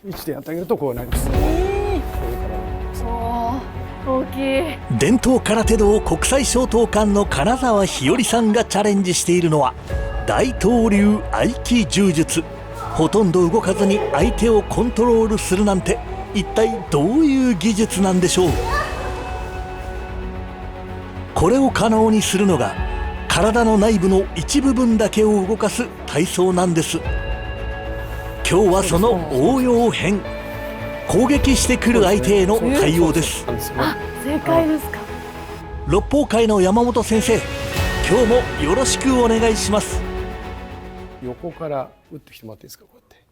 位置でやってあげるとこうなります。大きい。伝統空手道国際将闘館の金沢日和さんがチャレンジしているのは大東流合気柔術。ほとんど動かずに相手をコントロールするなんて一体どういう技術なんでしょう。これを可能にするのが体の内部の一部分だけを動かす体操なんです。今日はその応用編、攻撃してくる相手への対応です。あ、正解ですか。六法会の山本先生、今日もよろしくお願いします。横から打ってきてもらっていいですか。こうやって、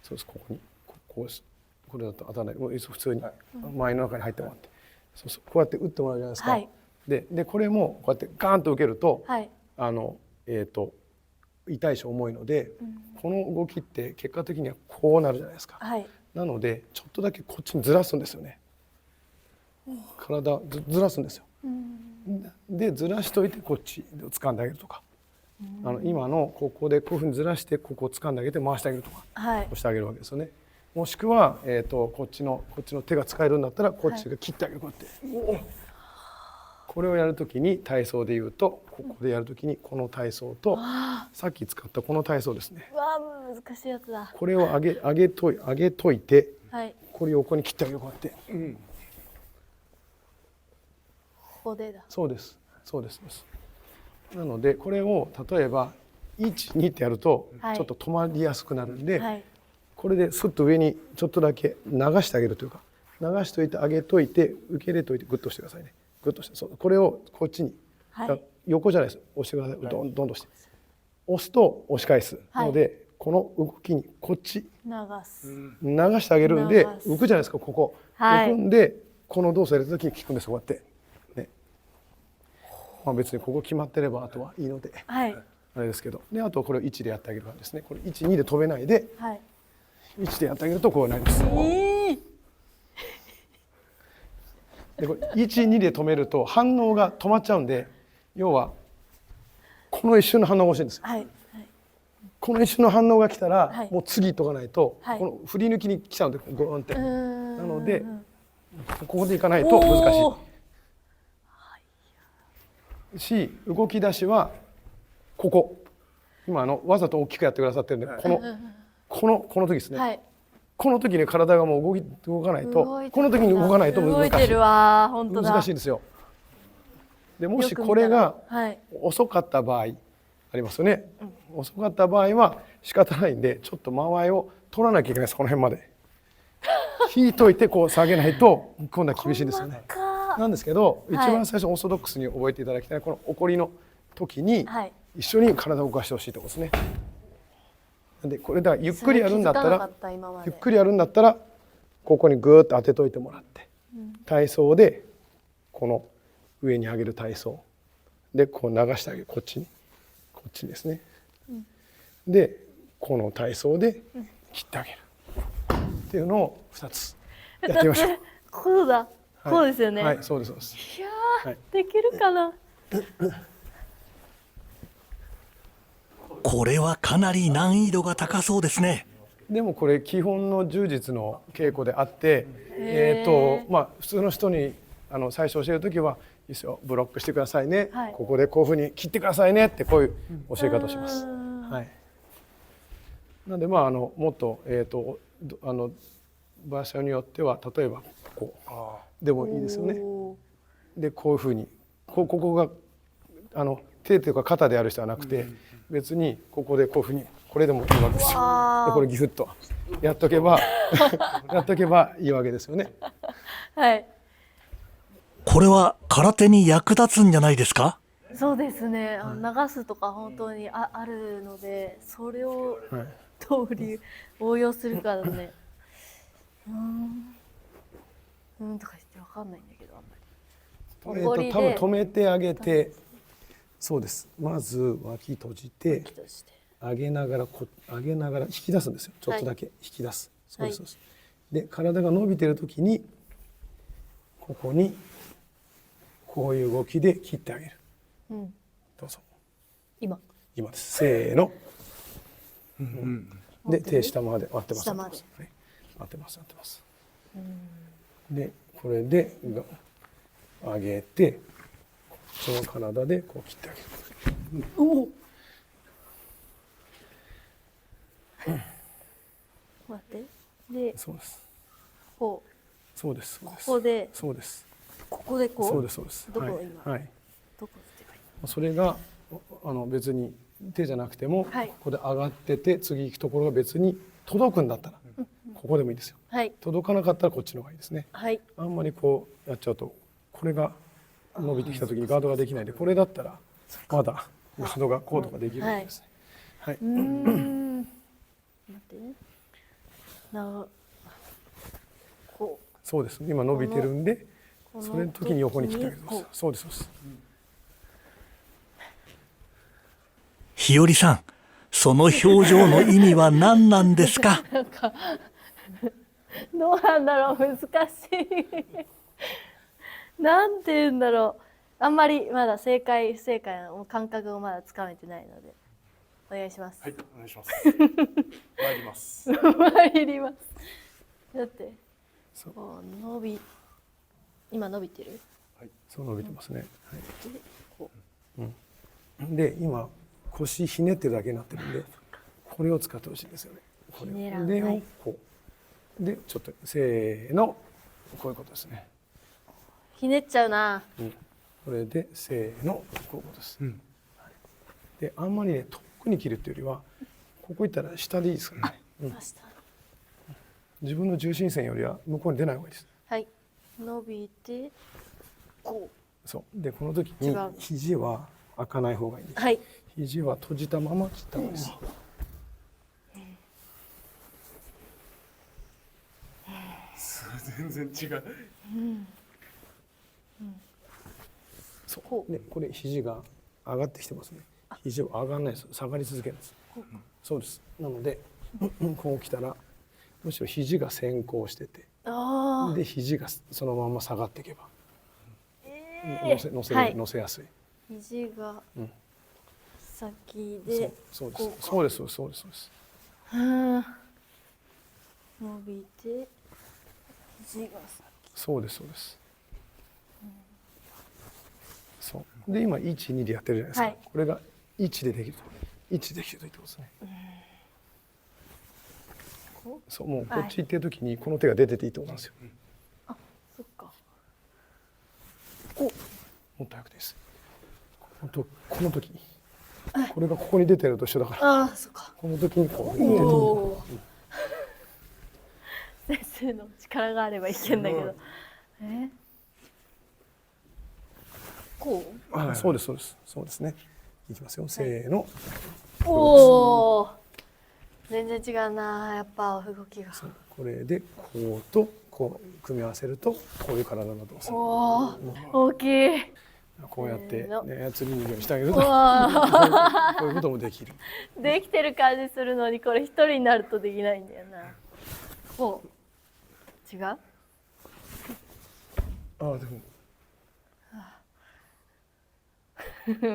そうです。ここにこう、これだと当たらない。もう普通に前の中に入ってもらって、そうそう、こうやって打ってもらうじゃないですか。はい、でこれもこうやってガーンと受けると、はい、痛いし重いので、この動きって結果的にはこうなるじゃないですか。はい、なのでちょっとだけこっちにずらすんですよね。体ずらすんですよ。でずらしといてこっちを掴んであげるとか、今のここでこういうふうにずらしてここを掴んであげて回してあげるとか、はい、押してあげるわけですよね。もしくは、こっちの手が使えるんだったらこっちが切ってあげる、こうやって。これをやるときに体操でいうと、ここでやるときにこの体操とさっき使ったこの体操ですね。うわー、難しいやつだ。これを上げといて、はい、これ横に切ってあげる、こうやって。ここでだ。そうです、そうです。なのでこれを例えば1、2ってやるとちょっと止まりやすくなるんで、はい、これですっと上にちょっとだけ流してあげるというか、流しといて上げといて受け入れといてグッとしてくださいね。グッとして、そう、これをこっちに、はい、横じゃないです。押してください。どんどんして押すと押し返すので、この動きにこっち流してあげるんで浮くじゃないですか。ここ、はい、浮くんでこの動作やるときに効くんです。こうやってね。まあ別にここ決まってればあとはいいので、はい、あれですけど、であとはこれを1でやってあげる感じですね。これ1、2で飛べないで、はい、1でやってあげるとこうなります。でこれ1、2で止めると反応が止まっちゃうんで、要はこの一瞬の反応が欲しいんですよ。はい、この一瞬の反応が来たら、はい、もう次とかないと、はい、この振り抜きに来ちゃうんでゴーンって。なのでここでいかないと難しいし、動き出しはここ、今わざと大きくやってくださってるんで、この時ですね。はい、この時に体がもう動かないと、この時に動かないと難しい。動いてるわ、本当だ。難しいですよ。でもしこれが遅かった場合ありますよね。遅かった場合は仕方ないんで、ちょっと間合いを取らなきゃいけないです。この辺まで引いといてこう下げないと今度は厳しいですよね。なんですけど、一番最初オーソドックスに覚えていただきたいこの起こりの時に一緒に体を動かしてほしいところですね。でこれだゆっくりやるんだったら、ここにグーッと当てといてもらって、体操でこの上に上げる体操でこう流してあげる、こっちにですね。でこの体操で切ってあげるっていうのを2つやってみましょう。こうだ、こうですよね。はい、そうです。いやー、できるかな。これはかなり難易度が高そうですね。でもこれ基本の柔術の稽古であって、まあ普通の人に最初教える時は、いいですよ、ブロックしてくださいね、ここでこういうふうに切ってくださいねってこういう教え方をします。はい。なのでもっと場所によっては例えばこうでもいいですよね。でこういうふうにここが手というか肩でやる人はなくて、別にここでこういうふうにこれでもいいわけですよ。でこれギュッとやっとけばいいわけですよね。はい。これは空手に役立つんじゃないですか？そうですね。流すとか本当にあるので、それをどう応用するかだね。とか言ってわかんないんだけど、あんまり。多分止めてあげて、そうです。まず脇閉じて、上げながら引き出すんですよ。ちょっとだけ引き出す。そうです。で体が伸びてる時にここにこういう動きで切ってあげる。どうぞ。今です。せーの。で手下まで割ってます。合ってます、合ってます。でこれで上げて、こっちの体でこう切ってあげる。おお。待って。で、そうです。こう。そうです。そうです。ここで。そうです。ここでこう。そうです。そうです。どこはい、今。はい。どこってか。それが別に手じゃなくても、はい、ここで上がってて次行くところが別に届くんだったら、ここでもいいですよ。はい、届かなかったらこっちの方がいいですね。はい、あんまりこうやっちゃうとこれが伸びてきた時にガードができないで、これだったらまだガードがこうとかできるんですね。はい。待ってね。こう。そうです。今伸びてるんで、それの時に横に切ってあげてください。そうです。そうです。日和さん、その表情の意味は何なんですか？なんかどうなんだろう、難しいなんて言うんだろう、あんまりまだ正解不正解の感覚をまだつかめてないのでお願いします。はい、お願いします。参ります。参ります。だってこう今伸びてる。はい、そう伸びてますね。はい、でこう、で今腰ひねってるだけになってるんで、これを使ってほしいんですよね。これをこうでちょっとせーの、こういうことですね。ひねっちゃうな。これでせーの、こういうことです。であんまりね遠くに切るっていうよりは、ここいったら下でいいですからね。自分の重心線よりは向こうに出ない方がいいです。はい、伸びてこう。そうでこの時に肘は開かない方がいいです。はい。肘は閉じたまま切った方がいいです。全然違う。そうでこれ肘が上がってきてますね。肘は上がらないです。下がり続けるんです。そうです。なのでこう来たらむしろ肘が先行してて、で肘がそのまま下がっていけば乗せやすい。肘が先で、そうです。そうです。そうです。そうです。伸びて肘が先。そうです。そうです。そうで今1、2でやってるじゃないですか。これが1でできると、1でできるといいってことですね。そうもうこっち行ってる時にこの手が出てていいってことなんですよ。あ、そっか。もっと早くていいです。この時にこれがここに出てると一緒だから。あ、そっか。この時にこう先生の力があればいけんだけど。こう。あ、そうです。そうです。そうですね。いきますよ。せーの。おお。全然違うな、やっぱ動きが。これでこうとこう組み合わせるとこういう体の動作。おお、大きい。こうやってね、操り人形にしてあげるとこういうこともできる。できてる感じするのに、これ一人になるとできないんだよな。こう。違う？ああ、でも。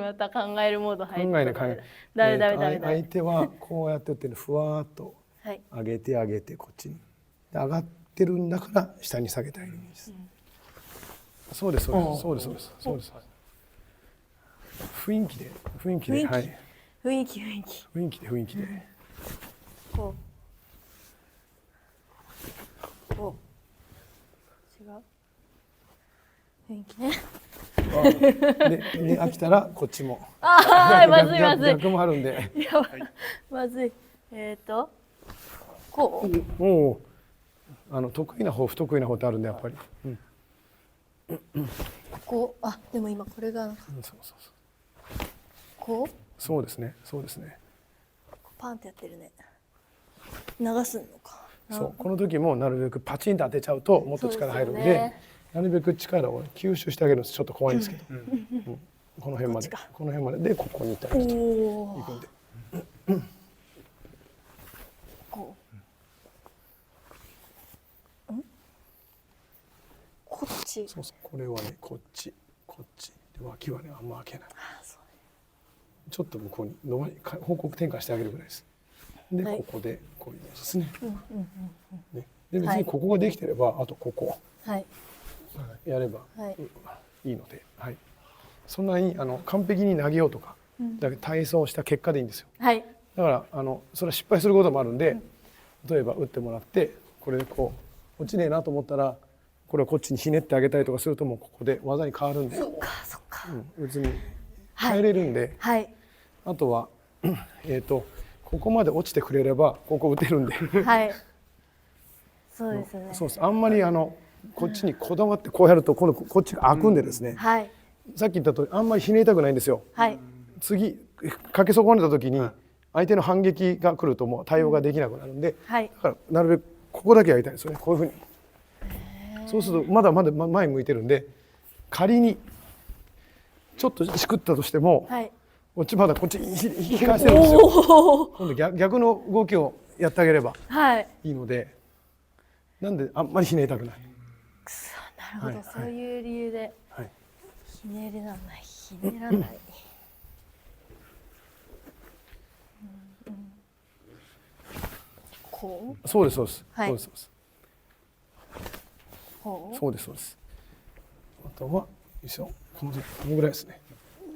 また考えるモード入って。考え。ダメ。相手はこうやってってふわーっと上げてこっちに。上がってるんだから下に下げてあげるんです。そうです。そうです。雰囲気で、はい。雰囲気で。こう。違う。雰囲気ね。で飽きたらこっちも。まずい。逆もあるんで。やばい。まずい。こう。もう得意な方不得意な方ってあるんでやっぱり。こう、でも今これが。こう。そうですね。パンってやってるね。流すのか。そう、この時もなるべくパチンと当てちゃうともっと力入るんで、なるべく力を吸収してあげるのちょっと怖いんですけど、この辺まででここにいったりしていくんで。こう。こっち。そう、これはね、こっちで脇はねあんま開けない。ちょっと向こうに方向転換してあげるぐらいです。で、ここでこういうやつですね。でで別にここができてればあとここはいやればはいいいので、はい、そんなに完璧に投げようとか、だけど体操した結果でいいんですよ。はいだからそれは失敗することもあるんで、例えば打ってもらってこれでこう落ちねえなと思ったらこれをこっちにひねってあげたりとかするともうここで技に変わるんで、そっかそっか別に変えれるんで、はいあとはここまで落ちてくれればここ打てるんではいそうですねそうです。あんまりこっちにこだわってこうやると今度こっちが開くんでですね、はいさっき言った通りあんまりひねりたくないんですよ。はい次かけ損ねた時に相手の反撃が来るともう対応ができなくなるんで、はいだからなるべくここだけやりたいんですよね。こういうふうに。そうするとまだまだ前向いてるんで、仮にちょっとしくったとしても、はいこっちまだこっち引き返せるんですよ。今度逆の動きをやってあげればはいいいので、なんであんまりひねりたくない。くそなるほど、そういう理由ではいひねらないひねらないこうそうですそうです、はいそうですそうですこうそうですそうです。あとはよいしょこのぐらいですね。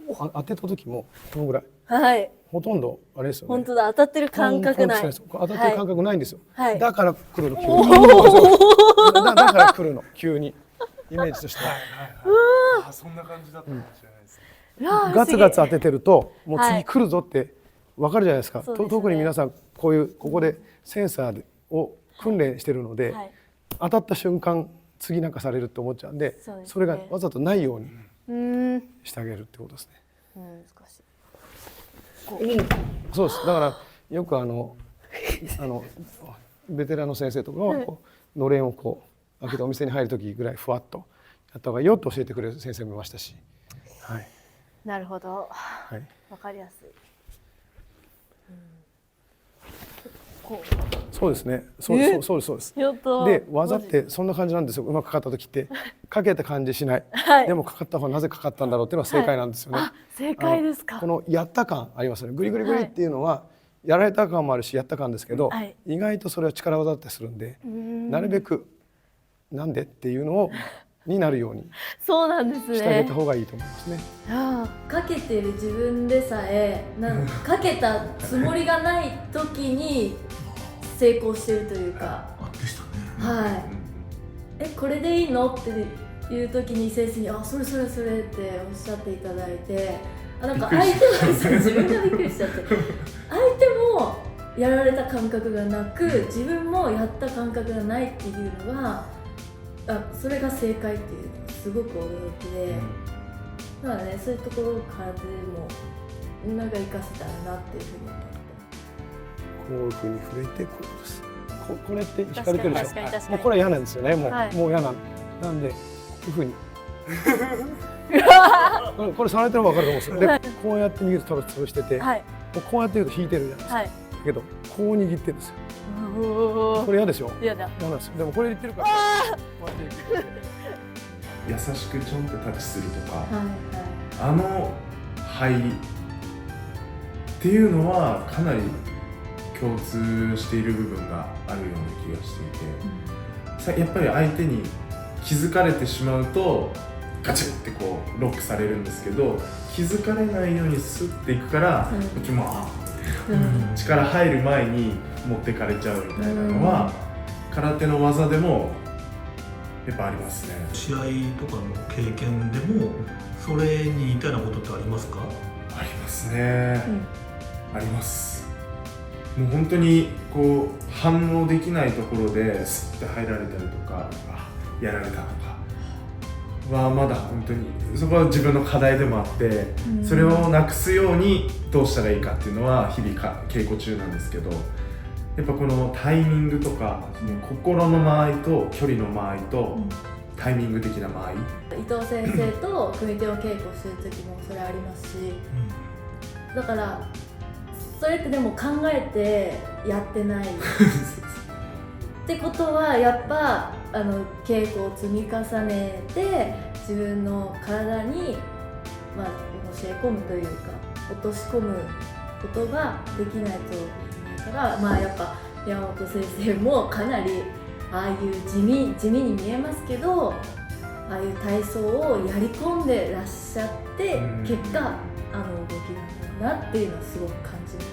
当てた時もこのぐらい。はいほとんどあれですよね。本当だ当たってる感覚ないポンポンと当たってる感覚ないんですよ。はいだから来るの急に。だから来るの急にイメージとしては。あ、そんな感じだったかもしれないですね。ガツガツ当ててるともうはい次来るぞってわかるじゃないですか。そうですね特に皆さんこういうここでセンサーを訓練してるので、はい当たった瞬間次なんかされると思っちゃうんで、そうですねそれがわざとないように難してあげるってことですね。しいそうです。だからよくベテランの先生とかはこうのれんをこう開けてお店に入る時ぐらいふわっとやった方がいいよと教えてくれる先生もいましたし、はいなるほどはい。わかりやすいこそうですね。そうですそうです。うやったで技ってそんな感じなんですよ。うまくかかった時ってかけた感じしない。はいでもかかった方はなぜかかったんだろうっていうのは正解なんですよね。あ正解ですかこのやった感ありますよね。グリグリグリっていうのはやられた感もあるしやった感ですけど、はい意外とそれは力技だったりするんで、なるべくなんでっていうのをになるようにそうなんですしてあげねた方がいいと思いますね。かけてる自分でさえかけたつもりがない時に成功してるというかでしたね。はいこれでいいのっていう時に先生に「あそれそれそれ」っておっしゃっていただいてなんか相手も自分がびっくりしちゃって相手もやられた感覚がなく自分もやった感覚がないっていうのがそれが正解っていうのがすごく驚きで、だからねそういうところからでもなんか活かせたらなっていうふうに思って。こういうふうに触れてこうです。これって引かれてるでしょ。確かに確かにもうこれは嫌なんですよね。もう、はいもう嫌なんでこういうふうにこれされてるの分かると思うんですよ。で、こうやって握ると多分潰してて、はいこうやって言うと引いてるじゃないですか。はいだけどこう握ってるんですよ。これ嫌でしょ。嫌だ嫌なんですよ。でもこれ言ってるから。こうやって握って優しくちょんってタッチするとか、はいあの入りっていうのはかなり共通している部分があるような気がしていて、やっぱり相手に気づかれてしまうとガチッってこうロックされるんですけど、気づかれないようにスッていくからこっちも力入る前に持ってかれちゃうみたいなのは空手の技でもやっぱありますね。試合とかの経験でもそれに似たようなことってありますか？ありますね、あります。もう本当にこう反応できないところでスッて入られたりとかやられたとかはまだ本当にそこは自分の課題でもあって、それをなくすようにどうしたらいいかっていうのは日々稽古中なんですけど、やっぱこのタイミングとかその心の間合いと距離の間合いとタイミング的な間合い、伊藤先生と組手を稽古してる時もそれありますし、だからそれってでも考えてやってないってことはやっぱ稽古を積み重ねて自分の体に、教え込むというか落とし込むことができないといけないから、やっぱ山本先生もかなりああいう地味に見えますけど、ああいう体操をやり込んでらっしゃって、結果あの動きなんだなっていうのをすごく感じます。